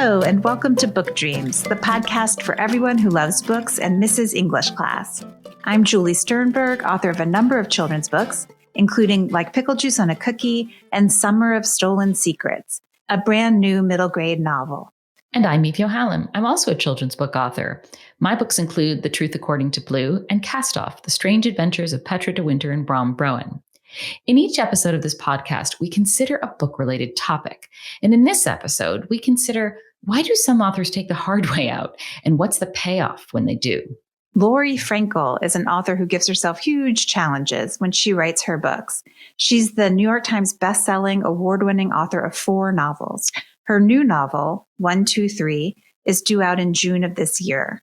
Hello, and welcome to Book Dreams, the podcast for everyone who loves books and misses English class. I'm Julie Sternberg, author of a number of children's books, including Like Pickle Juice on a Cookie and Summer of Stolen Secrets, a brand new middle grade novel. And I'm Eve Yohalem. I'm also a children's book author. My books include The Truth According to Blue and Cast Off, The Strange Adventures of Petra de Winter and Brom Broen. In each episode of this podcast, we consider a book-related topic. And in this episode, we consider, why do some authors take the hard way out? And what's the payoff when they do? Laurie Frankel is an author who gives herself huge challenges when she writes her books. She's the New York Times bestselling, award-winning author of 4 novels. Her new novel, 123, is due out in June of this year.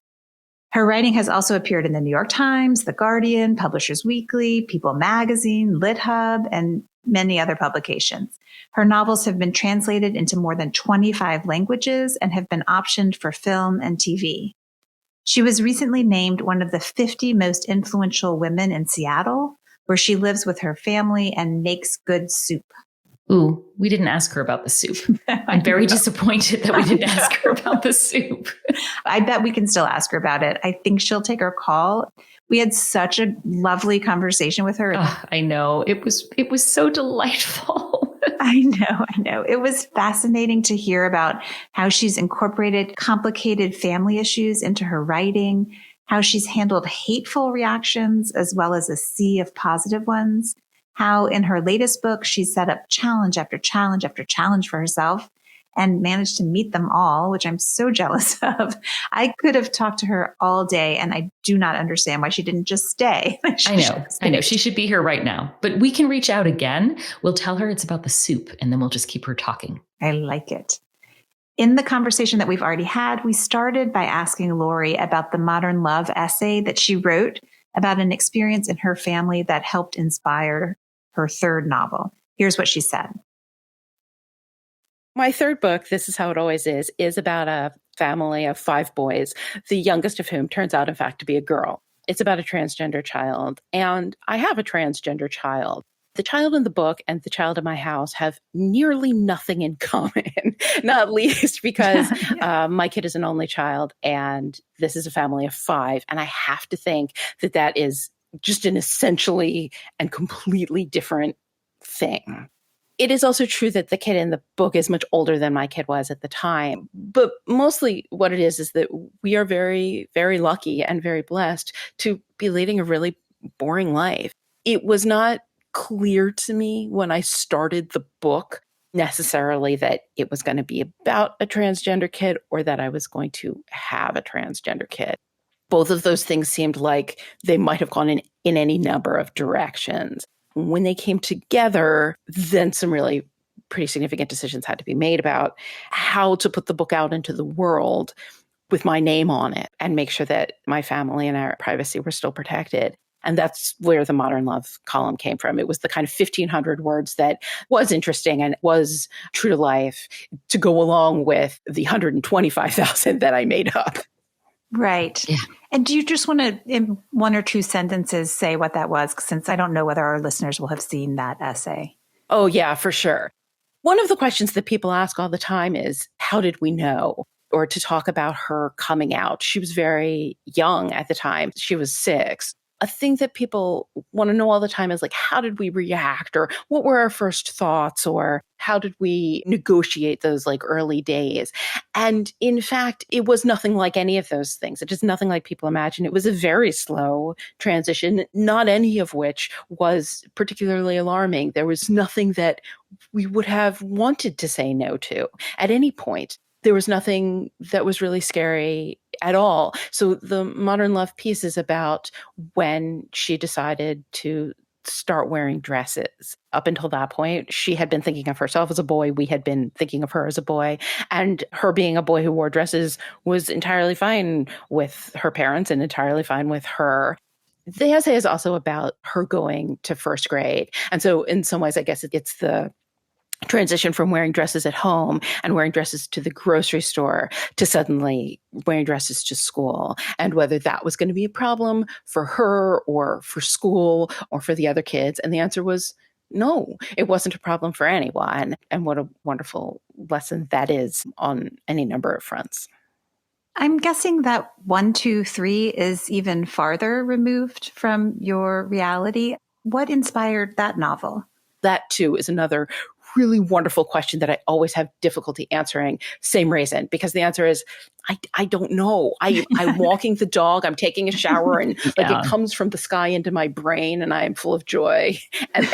Her writing has also appeared in the New York Times, The Guardian, Publishers Weekly, People Magazine, LitHub, and many other publications. Her novels have been translated into more than 25 languages and have been optioned for film and TV. She was recently named one of the 50 most influential women in Seattle, where she lives with her family and makes good soup. Ooh, we didn't ask her about the soup. I'm very disappointed that we didn't ask her about the soup. I bet we can still ask her about it. I think she'll take our call. We had such a lovely conversation with her. I know. It was so delightful. I know. It was fascinating to hear about how she's incorporated complicated family issues into her writing, how she's handled hateful reactions as well as a sea of positive ones, how in her latest book, she set up challenge after challenge after challenge for herself and managed to meet them all, which I'm so jealous of. I could have talked to her all day, and I do not understand why she didn't just stay. I know. She should be here right now, but we can reach out again. We'll tell her it's about the soup, and then we'll just keep her talking. I like it. In the conversation that we've already had, we started by asking Laurie about the modern love essay that she wrote about an experience in her family that helped inspire her third novel. Here's what she said. My third book, This Is How It Always is about a family of 5 boys, the youngest of whom turns out, in fact, to be a girl. It's about a transgender child, and I have a transgender child. The child in the book and the child in my house have nearly nothing in common, not least because my kid is an only child, and this is a family of 5, and I have to think that that is just an essentially and completely different thing. It is also true that the kid in the book is much older than my kid was at the time. But mostly what it is that we are very, very lucky and very blessed to be leading a really boring life. It was not clear to me when I started the book necessarily that it was going to be about a transgender kid or that I was going to have a transgender kid. Both of those things seemed like they might have gone in any number of directions. When they came together, then some really pretty significant decisions had to be made about how to put the book out into the world with my name on it and make sure that my family and our privacy were still protected. And that's where the Modern Love column came from. It was the kind of 1,500 words that was interesting and was true to life to go along with the 125,000 that I made up. Right. Yeah. And do you just want to, in 1 or 2 sentences, say what that was? Since I don't know whether our listeners will have seen that essay. Oh, yeah, for sure. One of the questions that people ask all the time is, how did we know? Or to talk about her coming out. She was very young at the time. She was 6. A thing that people want to know all the time is like, how did we react? Or what were our first thoughts? Or how did we negotiate those like early days? And in fact, it was nothing like any of those things. It is nothing like people imagine. It was a very slow transition, not any of which was particularly alarming. There was nothing that we would have wanted to say no to at any point. There was nothing that was really scary at all. So the Modern Love piece is about when she decided to start wearing dresses. Up until that point, she had been thinking of herself as a boy. We had been thinking of her as a boy. And her being a boy who wore dresses was entirely fine with her parents and entirely fine with her. The essay is also about her going to first grade. And so in some ways, I guess it's the transition from wearing dresses at home and wearing dresses to the grocery store to suddenly wearing dresses to school, and whether that was going to be a problem for her or for school or for the other kids. And the answer was no, it wasn't a problem for anyone. And what a wonderful lesson that is on any number of fronts. I'm guessing that 1, 2, 3 is even farther removed from your reality. What inspired that novel? That too is another really wonderful question that I always have difficulty answering. Same reason, because the answer is, I don't know. I'm walking the dog, I'm taking a shower, and like it comes from the sky into my brain, and I am full of joy. And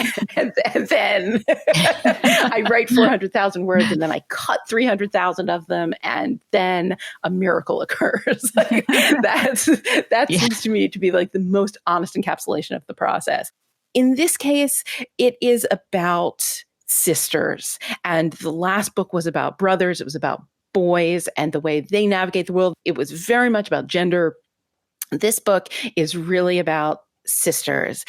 then I write 400,000 words, and then I cut 300,000 of them, and then a miracle occurs. That seems to me to be like the most honest encapsulation of the process. In this case, it is about sisters. And the last book was about brothers. It was about boys and the way they navigate the world. It was very much about gender. This book is really about sisters.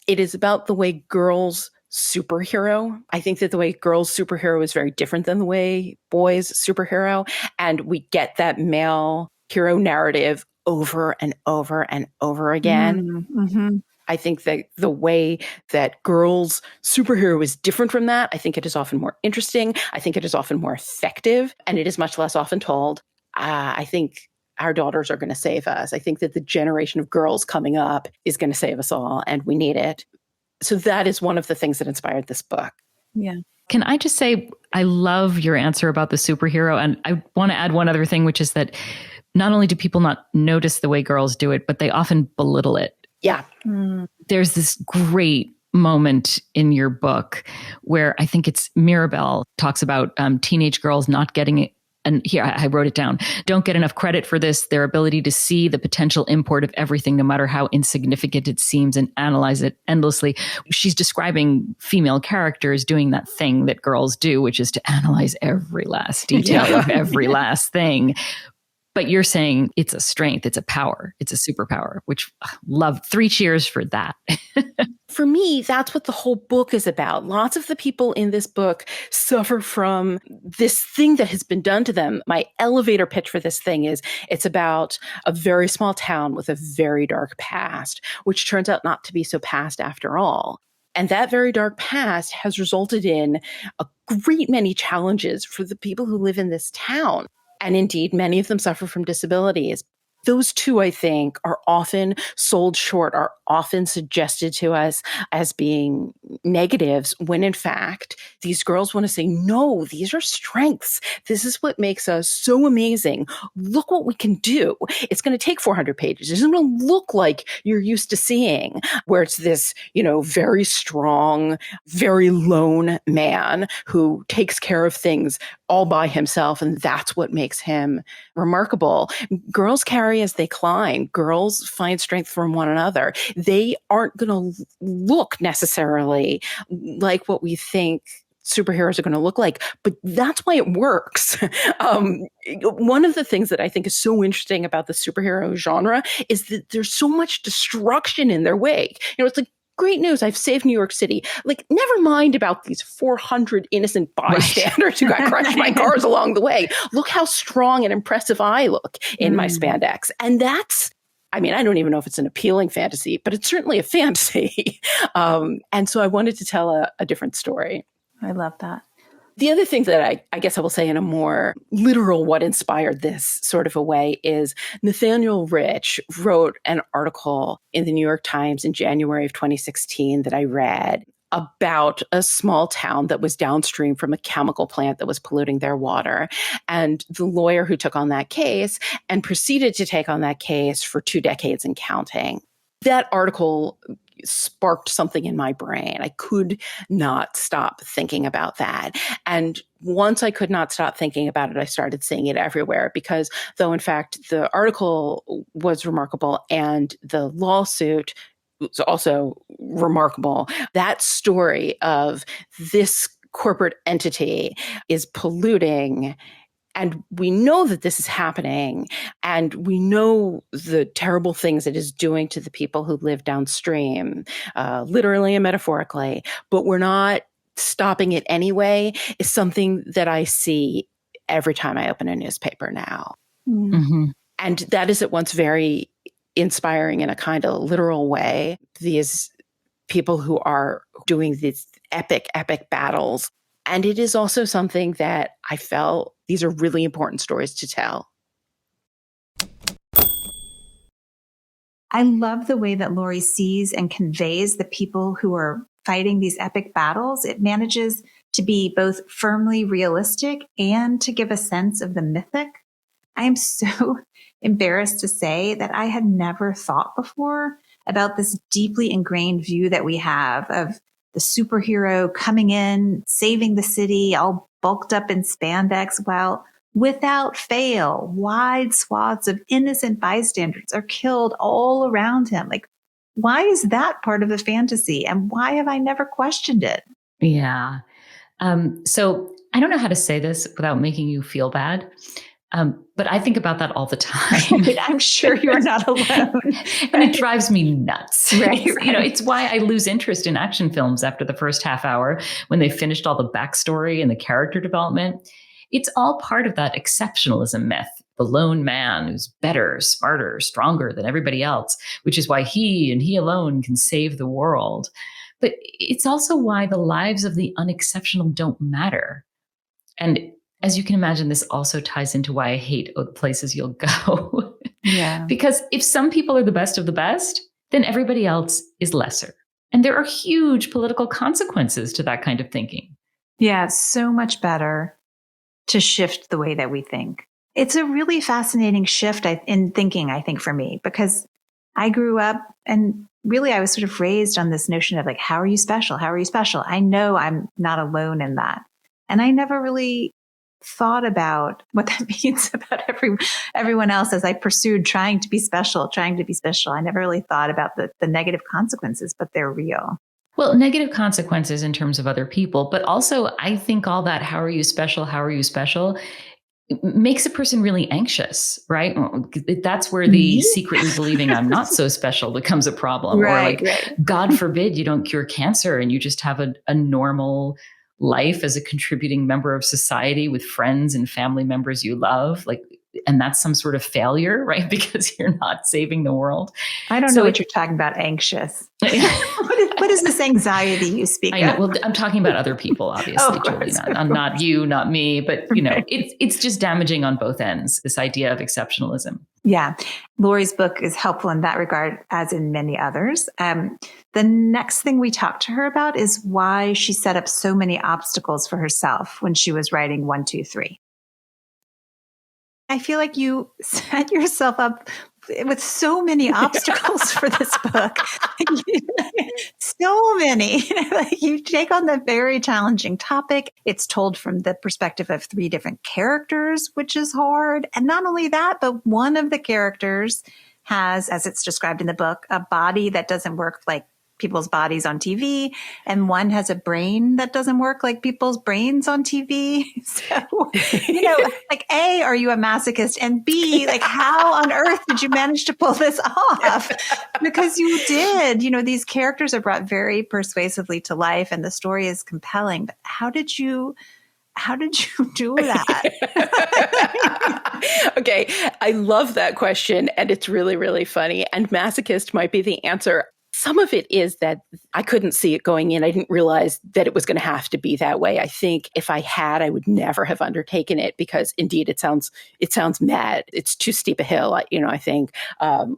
It is about the way girls superhero. I think that the way girls superhero is very different than the way boys superhero. And we get that male hero narrative over and over and over again. Mm-hmm. I think that the way that girls superhero is different from that. I think it is often more interesting. I think it is often more effective, and it is much less often told. I think our daughters are going to save us. I think that the generation of girls coming up is going to save us all, and we need it. So that is one of the things that inspired this book. Yeah. Can I just say, I love your answer about the superhero. And I want to add one other thing, which is that not only do people not notice the way girls do it, but they often belittle it. Yeah. There's this great moment in your book where I think it's Mirabelle talks about teenage girls not getting it. And here I wrote it down. Don't get enough credit for this, their ability to see the potential import of everything, no matter how insignificant it seems, and analyze it endlessly. She's describing female characters doing that thing that girls do, which is to analyze every last detail of every last thing. But you're saying it's a strength, it's a power, it's a superpower, which love. 3 cheers for that. For me, that's what the whole book is about. Lots of the people in this book suffer from this thing that has been done to them. My elevator pitch for this thing is it's about a very small town with a very dark past, which turns out not to be so past after all. And that very dark past has resulted in a great many challenges for the people who live in this town. And indeed, many of them suffer from disabilities. Those two, I think, are often sold short, are often suggested to us as being negatives, when in fact, these girls want to say, no, these are strengths. This is what makes us so amazing. Look what we can do. It's going to take 400 pages. It's going to look like you're used to seeing, where it's this, very strong, very lone man who takes care of things all by himself. And that's what makes him remarkable. Girls carry as they climb. Girls find strength from one another. They aren't going to look necessarily like what we think superheroes are going to look like, but that's why it works. One of the things that I think is so interesting about the superhero genre is that there's so much destruction in their wake. It's like, great news, I've saved New York City. Like, never mind about these 400 innocent bystanders who got crushed by cars along the way. Look how strong and impressive I look in my spandex. And that's, I don't even know if it's an appealing fantasy, but it's certainly a fantasy. And so I wanted to tell a different story. I love that. The other thing that I guess I will say in a more literal what inspired this sort of a way is Nathaniel Rich wrote an article in the New York Times in January of 2016 that I read about a small town that was downstream from a chemical plant that was polluting their water. And the lawyer who took on that case and proceeded to take on that case for 2 decades and counting. That article sparked something in my brain. I could not stop thinking about that. And once I could not stop thinking about it, I started seeing it everywhere, because though in fact the article was remarkable and the lawsuit was also remarkable, that story of this corporate entity is polluting. And we know that this is happening, and we know the terrible things it is doing to the people who live downstream, literally and metaphorically, but we're not stopping it anyway, is something that I see every time I open a newspaper now. Mm-hmm. And that is at once very inspiring in a kind of literal way. These people who are doing these epic, epic battles. And it is also something that I felt these are really important stories to tell. I love the way that Laurie sees and conveys the people who are fighting these epic battles. It manages to be both firmly realistic and to give a sense of the mythic. I am so embarrassed to say that I had never thought before about this deeply ingrained view that we have of the superhero coming in, saving the city, all bulked up in spandex, while without fail, wide swaths of innocent bystanders are killed all around him. Like, why is that part of the fantasy? And why have I never questioned it? Yeah. So I don't know how to say this without making you feel bad. But I think about that all the time. I'm sure you're not alone. And it drives me nuts. Right. You know, it's why I lose interest in action films after the first half hour when they finished all the backstory and the character development. It's all part of that exceptionalism myth. The lone man who's better, smarter, stronger than everybody else, which is why he and he alone can save the world. But it's also why the lives of the unexceptional don't matter. And as you can imagine, this also ties into why I hate the places you'll go. Yeah. Because if some people are the best of the best, then everybody else is lesser. And there are huge political consequences to that kind of thinking. Yeah, it's so much better to shift the way that we think. It's a really fascinating shift in thinking, I think, for me, because I grew up and really I was sort of raised on this notion of like, how are you special? How are you special? I know I'm not alone in that. And I never really thought about what that means about everyone else as I pursued trying to be special. I never really thought about the negative consequences, but they're real. Well, negative consequences in terms of other people, but also I think all that, how are you special? Makes a person really anxious, right? That's where the secretly believing I'm not so special becomes a problem. Right, or like, God forbid you don't cure cancer and you just have a normal life as a contributing member of society with friends and family members you love. Like, and that's some sort of failure, right? Because you're not saving the world. I don't know what you're talking about, anxious. What is this anxiety you speak of? I know. Well, I'm talking about other people, obviously, Julie, not you, not me, but you know, it's just damaging on both ends, this idea of exceptionalism. Yeah. Laurie's book is helpful in that regard, as in many others. The next thing we talked to her about is why she set up so many obstacles for herself when she was writing 1, 2, 3. I feel like you set yourself up with so many obstacles for this book. So many. Like, you take on the very challenging topic. It's told from the perspective of 3 different characters, which is hard. And not only that, but one of the characters has, as it's described in the book, a body that doesn't work like people's bodies on TV, and one has a brain that doesn't work like people's brains on TV. So, you know, like, A, are you a masochist? And B, like, how on earth did you manage to pull this off? Because you did. You know, these characters are brought very persuasively to life and the story is compelling. But how did you do that? Okay. I love that question. And it's really, really funny. And masochist might be the answer. Some of it is that I couldn't see it going in. I didn't realize that it was going to have to be that way. I think if I had, I would never have undertaken it because indeed it sounds mad. It's too steep a hill. I think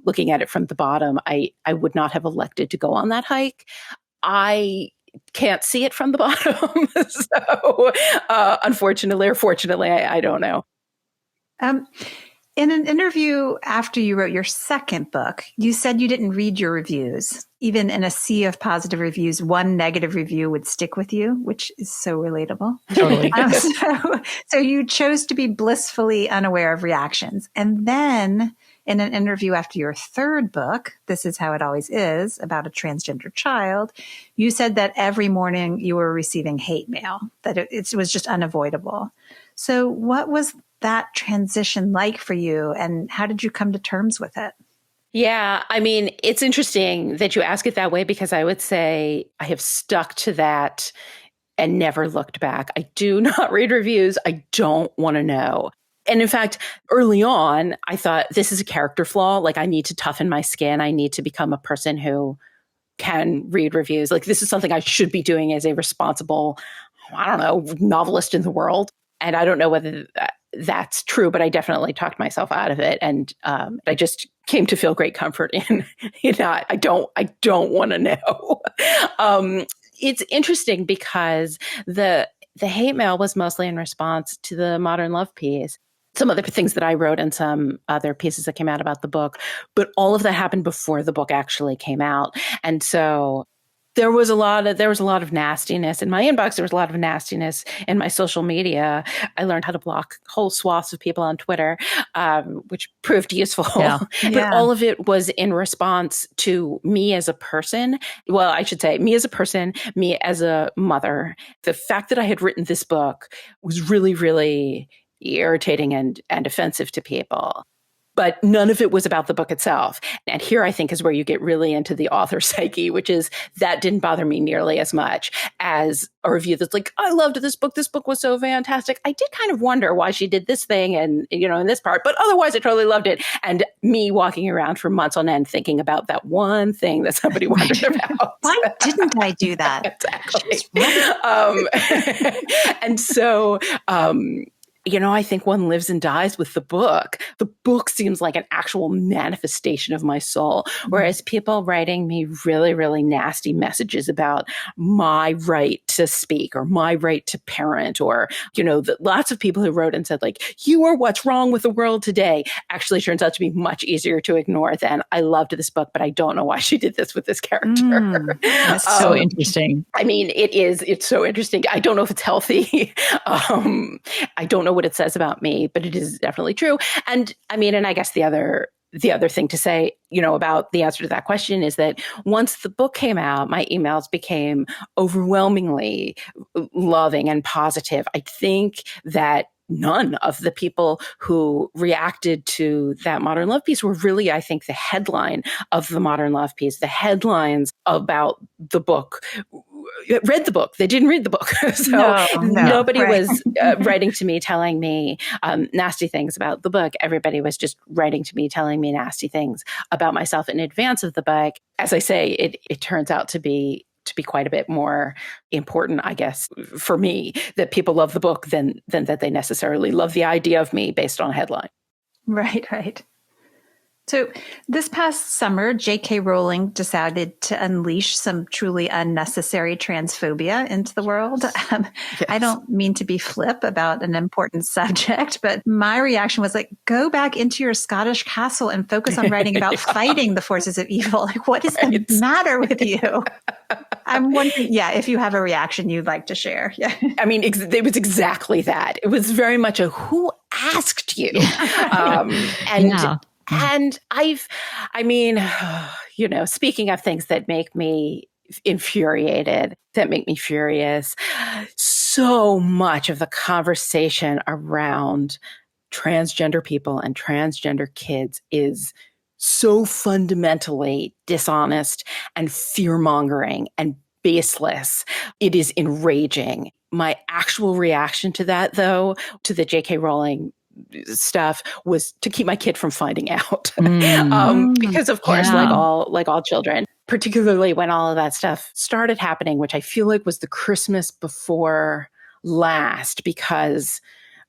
looking at it from the bottom, I would not have elected to go on that hike. I can't see it from the bottom. So unfortunately or fortunately, I don't know. In an interview after you wrote your second book, you said you didn't read your reviews. Even in a sea of positive reviews, one negative review would stick with you, which is so relatable. Totally. So you chose to be blissfully unaware of reactions. And then in an interview after your third book, This Is How It Always Is, about a transgender child, you said that every morning you were receiving hate mail, that it was just unavoidable. So what was that transition like for you, and how did you come to terms with it? Yeah, I mean, it's interesting that you ask it that way because I would say I have stuck to that and never looked back. I do not read reviews. I don't want to know. And in fact, early on, I thought this is a character flaw. Like, I need to toughen my skin. I need to become a person who can read reviews. Like, this is something I should be doing as a responsible, I don't know, novelist in the world. And I don't know whether that's true, but I definitely talked myself out of it. And I just came to feel great comfort in, I don't want to know. It's interesting because the hate mail was mostly in response to the Modern Love piece, some other things that I wrote and some other pieces that came out about the book, but all of that happened before the book actually came out. And so there was a lot of nastiness in my inbox. There was a lot of nastiness in my social media. I learned how to block whole swaths of people on Twitter, which proved useful. Yeah. But all of it was in response to me as a person. Well, I should say me as a person, me as a mother. The fact that I had written this book was really, really irritating and offensive to people. But none of it was about the book itself. And here, I think, is where you get really into the author psyche, which is that didn't bother me nearly as much as a review that's like, I loved this book. This book was so fantastic. I did kind of wonder why she did this thing and, in this part, but otherwise I totally loved it. And me walking around for months on end thinking about that one thing that somebody wondered about. Why didn't I do that? Exactly. And so, I think one lives and dies with the book. The book seems like an actual manifestation of my soul, whereas people writing me really, really nasty messages about my right to speak or my right to parent, or, lots of people who wrote and said, like, you are what's wrong with the world today, actually turns out to be much easier to ignore than I loved this book, but I don't know why she did this with this character. That's so interesting. I mean, it's so interesting. I don't know if it's healthy. I don't know what it says about me, but it is definitely true. And I guess the other thing to say, about the answer to that question is that once the book came out, my emails became overwhelmingly loving and positive. I think that none of the people who reacted to that Modern Love piece were really, I think, the headline of the Modern Love piece. The headlines about the book read the book. They didn't read the book. So nobody was writing to me telling me nasty things about the book. Everybody was just writing to me telling me nasty things about myself in advance of the book. As I say, it turns out to be quite a bit more important, I guess, for me, that people love the book than that they necessarily love the idea of me based on a headline. Right. So this past summer, J.K. Rowling decided to unleash some truly unnecessary transphobia into the world. Yes. I don't mean to be flip about an important subject, but my reaction was like, go back into your Scottish castle and focus on writing about fighting the forces of evil. Like, what is the matter with you? I'm wondering, if you have a reaction you'd like to share. Yeah. It was exactly that. It was very much a who asked you? And speaking of things that make me infuriated, that make me furious, so much of the conversation around transgender people and transgender kids is so fundamentally dishonest and fear-mongering and baseless. It is enraging. My actual reaction to that, though, to the J.K. Rowling stuff, was to keep my kid from finding out. Because of course, like all children, particularly when all of that stuff started happening, which I feel like was the Christmas before last, because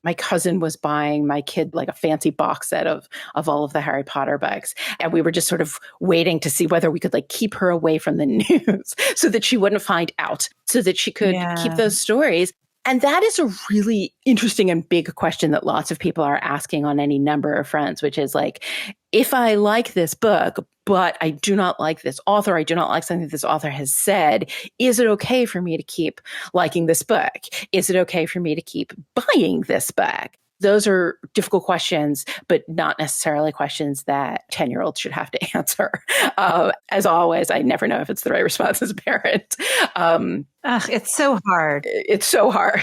my cousin was buying my kid like a fancy box set of all of the Harry Potter books. And we were just sort of waiting to see whether we could like keep her away from the news so that she wouldn't find out, so that she could keep those stories. And that is a really interesting and big question that lots of people are asking on any number of fronts, which is like, if I like this book, but I do not like this author, I do not like something this author has said, is it okay for me to keep liking this book? Is it okay for me to keep buying this book? Those are difficult questions, but not necessarily questions that 10-year-olds should have to answer. As always, I never know if it's the right response as a parent. It's so hard. It's so hard.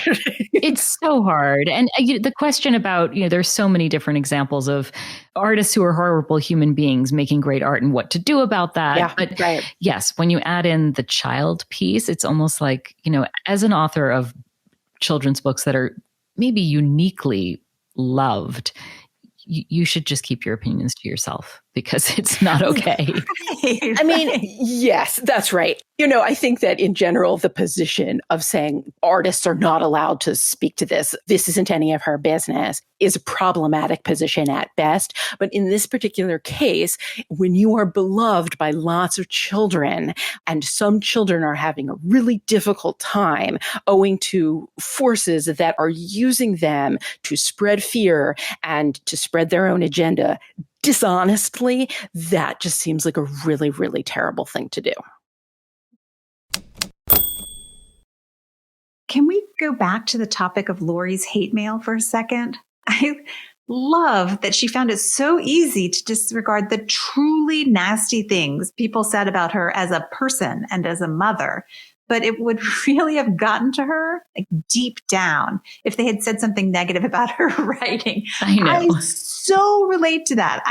It's so hard. And the question about, there's so many different examples of artists who are horrible human beings making great art and what to do about that. Yeah, but right. Yes, when you add in the child piece, it's almost like, as an author of children's books that are maybe uniquely loved, you should just keep your opinions to yourself, because it's not okay. I mean, yes, that's right. I think that in general, the position of saying artists are not allowed to speak to this isn't any of her business, is a problematic position at best. But in this particular case, when you are beloved by lots of children, and some children are having a really difficult time owing to forces that are using them to spread fear and to spread their own agenda dishonestly, that just seems like a really, really terrible thing to do. Can we go back to the topic of Laurie's hate mail for a second? I love that she found it so easy to disregard the truly nasty things people said about her as a person and as a mother. But it would really have gotten to her like deep down if they had said something negative about her writing. I know. I so relate to that.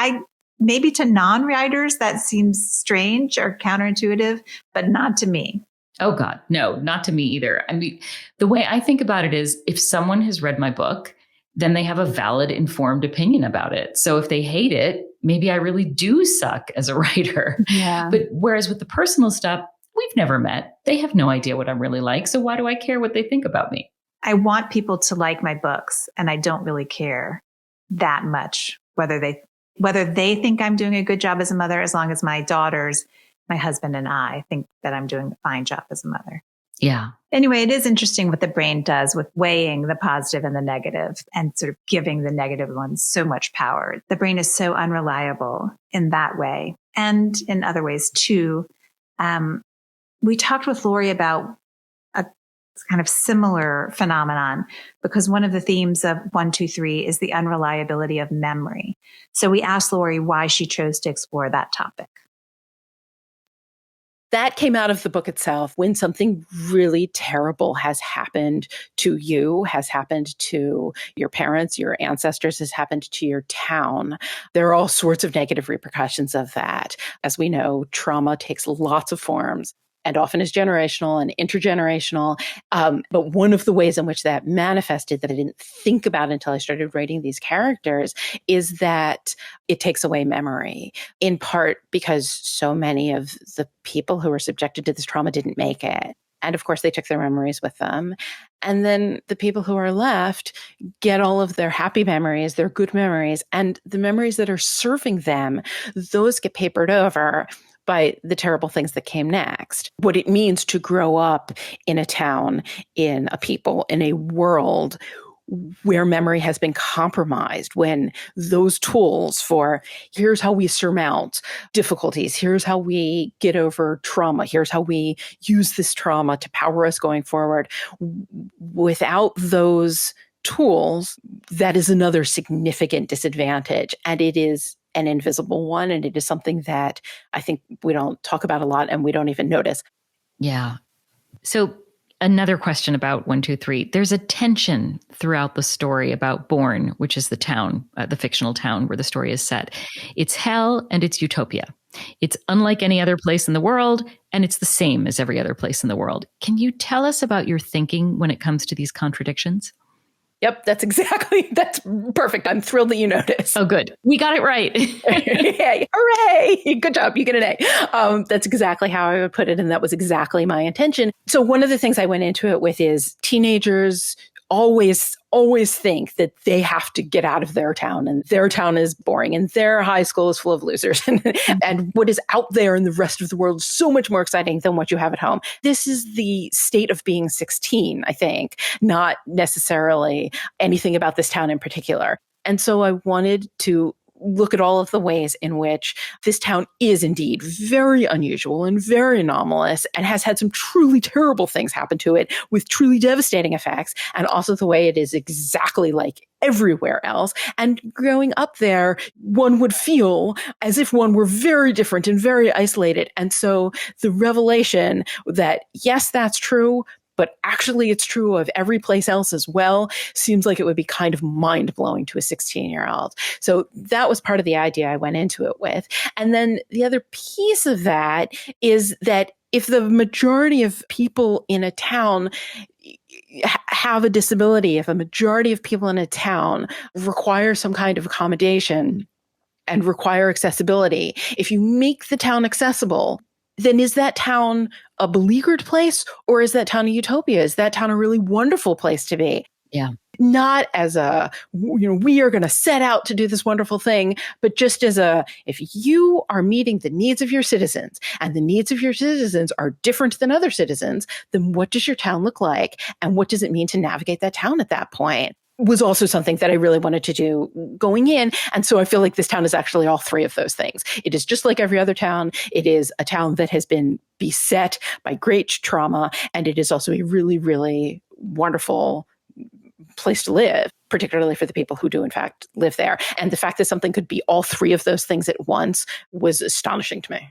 Maybe to non-writers that seems strange or counterintuitive, but not to me. Oh God, no, not to me either. I mean, the way I think about it is if someone has read my book, then they have a valid, informed opinion about it. So if they hate it, maybe I really do suck as a writer. Yeah. But whereas with the personal stuff, we've never met. They have no idea what I'm really like. So why do I care what they think about me? I want people to like my books, and I don't really care that much whether they think I'm doing a good job as a mother, as long as my daughters, my husband, and I think that I'm doing a fine job as a mother. Yeah. Anyway, it is interesting what the brain does with weighing the positive and the negative and sort of giving the negative ones so much power. The brain is so unreliable in that way and in other ways too. We talked with Laurie about a kind of similar phenomenon because one of the themes of 123 is the unreliability of memory. So we asked Laurie why she chose to explore that topic. That came out of the book itself. When something really terrible has happened to you, has happened to your parents, your ancestors, has happened to your town, there are all sorts of negative repercussions of that. As we know, trauma takes lots of forms and often is generational and intergenerational. But one of the ways in which that manifested that I didn't think about until I started writing these characters is that it takes away memory, in part because so many of the people who were subjected to this trauma didn't make it. And of course, they took their memories with them. And then the people who are left get all of their happy memories, their good memories, and the memories that are serving them, those get papered over by the terrible things that came next. What it means to grow up in a town, in a people, in a world where memory has been compromised, when those tools for here's how we surmount difficulties, here's how we get over trauma, here's how we use this trauma to power us going forward. Without those tools, that is another significant disadvantage. And it is an invisible one. And it is something that I think we don't talk about a lot and we don't even notice. Yeah. So another question about 123. There's a tension throughout the story about Bourne, which is the town, the fictional town where the story is set. It's hell and it's utopia. It's unlike any other place in the world, and it's the same as every other place in the world. Can you tell us about your thinking when it comes to these contradictions? Yep, that's perfect. I'm thrilled that you noticed. Oh, good. We got it right. Yay, hooray! Good job. You get an A. That's exactly how I would put it. And that was exactly my intention. So one of the things I went into it with is teenagers always think that they have to get out of their town and their town is boring and their high school is full of losers and what is out there in the rest of the world is so much more exciting than what you have at home. This is the state of being 16, I think, not necessarily anything about this town in particular. And so I wanted to look at all of the ways in which this town is indeed very unusual and very anomalous and has had some truly terrible things happen to it with truly devastating effects, and also the way it is exactly like everywhere else. And growing up there, one would feel as if one were very different and very isolated. And so the revelation that, yes, that's true, but actually it's true of every place else as well, seems like it would be kind of mind-blowing to a 16-year-old. So that was part of the idea I went into it with. And then the other piece of that is that if the majority of people in a town have a disability, if a majority of people in a town require some kind of accommodation, and require accessibility. If you make the town accessible, then is that town a beleaguered place, or is that town a utopia? Is that town a really wonderful place to be? Yeah. Not as we are going to set out to do this wonderful thing, but just as if you are meeting the needs of your citizens and the needs of your citizens are different than other citizens, then what does your town look like? And what does it mean to navigate that town at that point? Was also something that I really wanted to do going in. And so I feel like this town is actually all three of those things. It is just like every other town. It is a town that has been beset by great trauma. And it is also a really, really wonderful place to live, particularly for the people who do in fact live there. And the fact that something could be all three of those things at once was astonishing to me.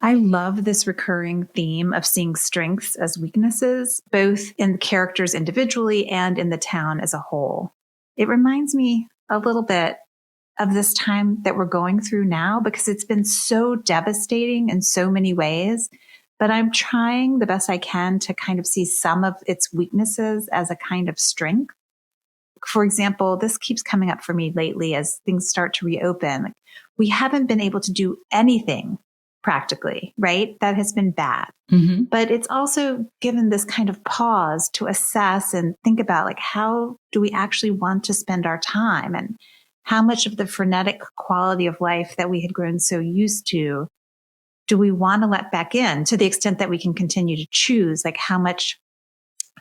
I love this recurring theme of seeing strengths as weaknesses, both in the characters individually and in the town as a whole. It reminds me a little bit of this time that we're going through now, because it's been so devastating in so many ways. But I'm trying the best I can to kind of see some of its weaknesses as a kind of strength. For example, this keeps coming up for me lately as things start to reopen. We haven't been able to do anything practically, right? That has been bad. Mm-hmm. But it's also given this kind of pause to assess and think about, like, how do we actually want to spend our time, and how much of the frenetic quality of life that we had grown so used to do we want to let back in, to the extent that we can continue to choose? Like, how much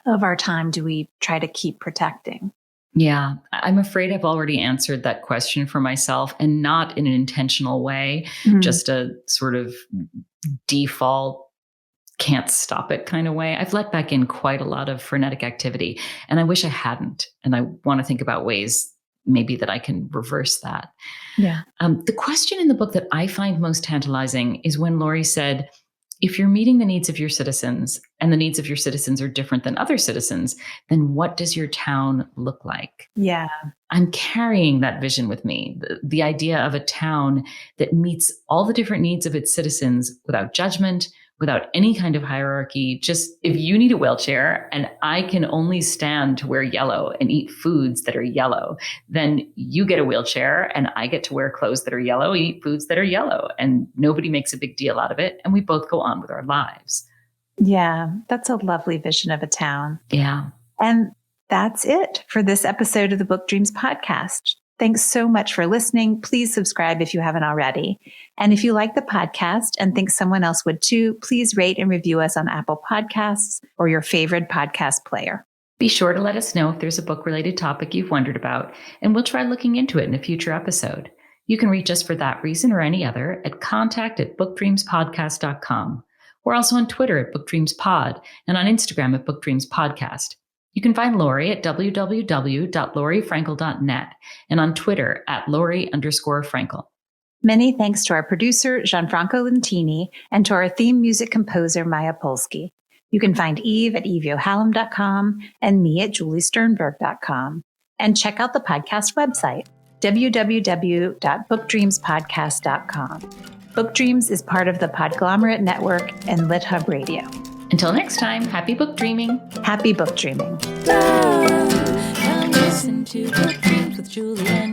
of our time do we try to keep protecting? Yeah, I'm afraid I've already answered that question for myself, and not in an intentional way, just a sort of default, can't stop it kind of way. I've let back in quite a lot of frenetic activity, and I wish I hadn't. And I want to think about ways maybe that I can reverse that. Yeah. The question in the book that I find most tantalizing is when Laurie said, if you're meeting the needs of your citizens and the needs of your citizens are different than other citizens, then what does your town look like? Yeah. I'm carrying that vision with me, the idea of a town that meets all the different needs of its citizens without judgment, without any kind of hierarchy. Just, if you need a wheelchair and I can only stand to wear yellow and eat foods that are yellow, then you get a wheelchair and I get to wear clothes that are yellow, eat foods that are yellow, and nobody makes a big deal out of it. And we both go on with our lives. Yeah, that's a lovely vision of a town. Yeah. And that's it for this episode of the Book Dreams podcast. Thanks so much for listening. Please subscribe if you haven't already. And if you like the podcast and think someone else would too, please rate and review us on Apple Podcasts or your favorite podcast player. Be sure to let us know if there's a book-related topic you've wondered about, and we'll try looking into it in a future episode. You can reach us for that reason or any other at contact@bookdreamspodcast.com. We're also on Twitter at BookDreamsPod and on Instagram at BookDreamsPodcast. You can find Laurie at www.lauriefrankel.net and on Twitter at Laurie_Frankel. Many thanks to our producer, Gianfranco Lentini, and to our theme music composer, Maya Polsky. You can find Eve at eviohallam.com and me at juliesternberg.com. And check out the podcast website, www.bookdreamspodcast.com. Book Dreams is part of the Podglomerate Network and Lit Hub Radio. Until next time, happy book dreaming. Happy book dreaming. Come listen to Book Dreams with Julie and